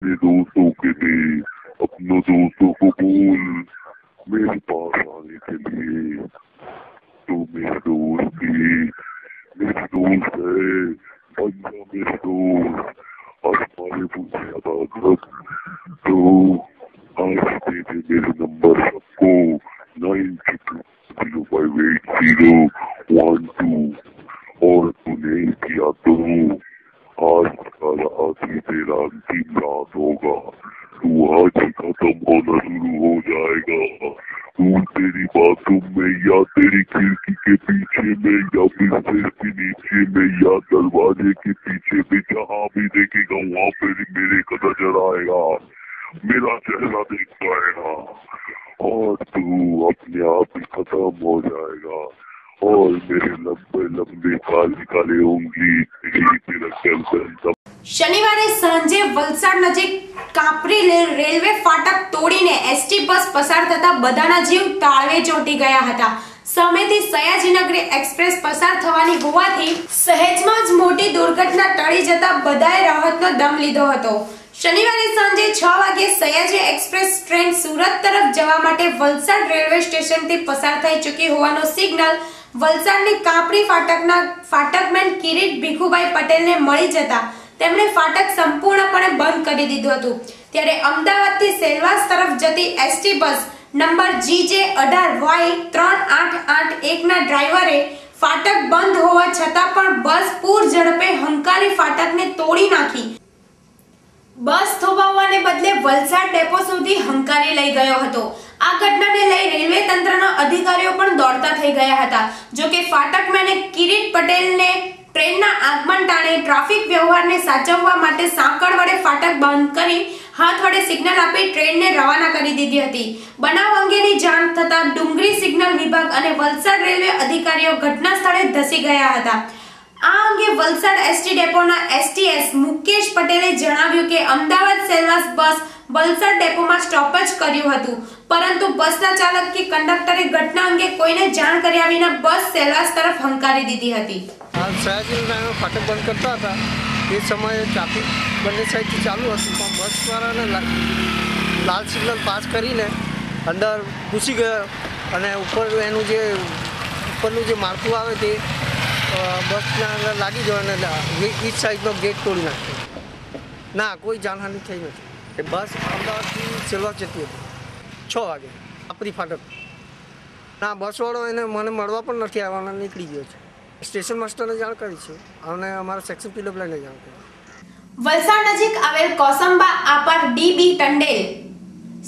मेरे दोस्तों के लिए, अपनों दोस्तों को बोल मेरे पास आने के लिए। तो मेरे दोस्त है, बंदा मेरे दोस्त, आसमानी मुझे अदालत। तो आज दे दे मेरे नंबर सबको 96058012 और तूने किया तो आज का रात ही तेरा अंतिम रात होगा। तू आज ही खत्म होना शुरू हो जाएगा। तू तेरी बातों में या तेरी खिड़की के पीछे में या बिस्तर के नीचे में या दरवाजे के पीछे में जहाँ भी देखेगा वहाँ पे मेरे का नजर आएगा, मेरा चेहरा देख पाएगा और तू अपने आप ही खत्म हो जाएगा और मेरे लंबे लंबे काले काले उंगली तेरा गर्दन। શનિવારે સાંજે વલસાડ નજીક કાપરી રેલવે ફાટક તોડીને એસટી બસ પસાર થતા બધાના જીવ તાળવે ચોંટી ગયા હતા। સામેથી સયાજીનગરી એક્સપ્રેસ પસાર થવાની હોવાથી સહેજમાં જ મોટી દુર્ઘટના ટળી જતા બધાએ રાહતનો દમ લીધો હતો। શનિવારે સાંજે 6 વાગે સયાજી એક્સપ્રેસ ટ્રેન સુરત તરફ જવા માટે વલસાડ રેલવે સ્ટેશનથી પસાર થઈ ચૂકી હોવાનો સિગ્નલ વલસાડની કાપરી ફાટકના ફાટકમેન કિરીટ ભીખુભાઈ પટેલને મળી જતા તેમણે ફાટક સંપૂર્ણપણે બંધ કરી દીધું હતું। ત્યારે અમદાવાદથી સેલવાસ તરફ જતી એસટી બસ નંબર GJ18Y3881 ના ડ્રાઈવરે ફાટક બંધ હોવા છતાં પણ બસ પૂર ઝડપે હંકારી ફાટકને તોડી નાખી બસ થોભાવવાને બદલે વલસાડ ડેપો સુધી હંકારી લઈ ગયો હતો। આ ઘટનાને લઈ રેલવે તંત્રના અધિકારીઓ પણ દોડતા થઈ ગયા હતા। જો કે ફાટકમેને કિરીટ પટેલને ટ્રેનના આગમન ટાણે ટ્રાફિક વ્યવહારને સાચવવા માટે સાંકળ વડે ફાટક બંધ કરી હાથ વડે સિગ્નલ આપી ટ્રેનને રવાના કરી દીધી હતી। બનાવ અંગેની જાણ થતા ડુંગરી સિગ્નલ વિભાગ અને વલસાડ રેલવે અધિકારીઓ ઘટના સ્થળે ધસી ગયા હતા। આ અંગે વલસાડ એસટી ડેપોના એસટીએસ મુકેશ પટેલે જણાવ્યું કે અમદાવાદ સેલવાસ બસ વલસાડ ડેપોમાં સ્ટોપ જ કર્યું હતું, પરંતુ બસના ચાલક કે કંડક્ટરે ઘટના અંગે કોઈને જાણ કર્યા વિના બસ સેલવાસ તરફ હંકારી દીધી હતી। સયાજીનગરમાં ફાટક બંધ કરતા હતા એ સમયે ટ્રાફિક બંને સાઈડથી ચાલુ હતું, પણ બસવાળાને લાલ સિગ્નલ પાસ કરીને અંદર ઘૂસી ગયો અને ઉપર એનું જે ઉપરનું જે માળખું આવે તે બસના અંદર લાગી ગયો અને ઈચ સાઈડનો ગેટ તોડી નાખ્યો। ના, કોઈ જાનહાનિ થઈ નથી। એ બસ અમદાવાદથી સેલવાસ જતી હતી 6 વાગે કાપરી ફાટક। ના, બસવાળો એને મને મળવા પણ નથી આવવાના, નીકળી ગયો છે। સ્ટેશન માસ્ટરને જાણ કરી છે અને અમારા સેક્શન પીડબ્લ્યુને જાણ કરી। વલસાડ નજીક આવેલ કોસંબા આપાર ડીબી ટંડેલ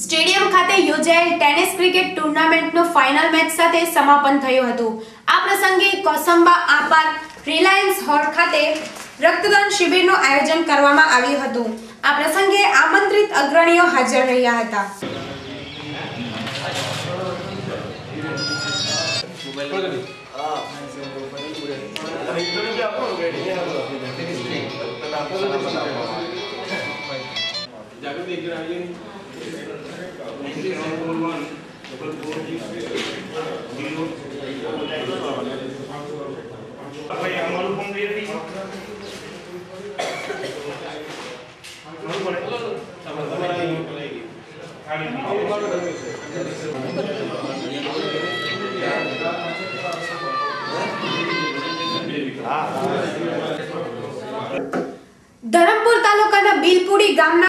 સ્ટેડિયમ ખાતે યોજાયેલ ટેનિસ ક્રિકેટ ટુર્નામેન્ટનું ફાઇનલ મેચ સાથે સમાપન થયું હતું। આ પ્રસંગે કોસંબા આપાર રિલાયન્સ હોલ ખાતે રક્તદાન શિબિરનું આયોજન કરવામાં આવ્યું હતું। આ પ્રસંગે આમંત્રિત અગ્રણીઓ હાજર રહ્યા હતા। ધરમપુર તાલુકાના બિલપુડી ગામના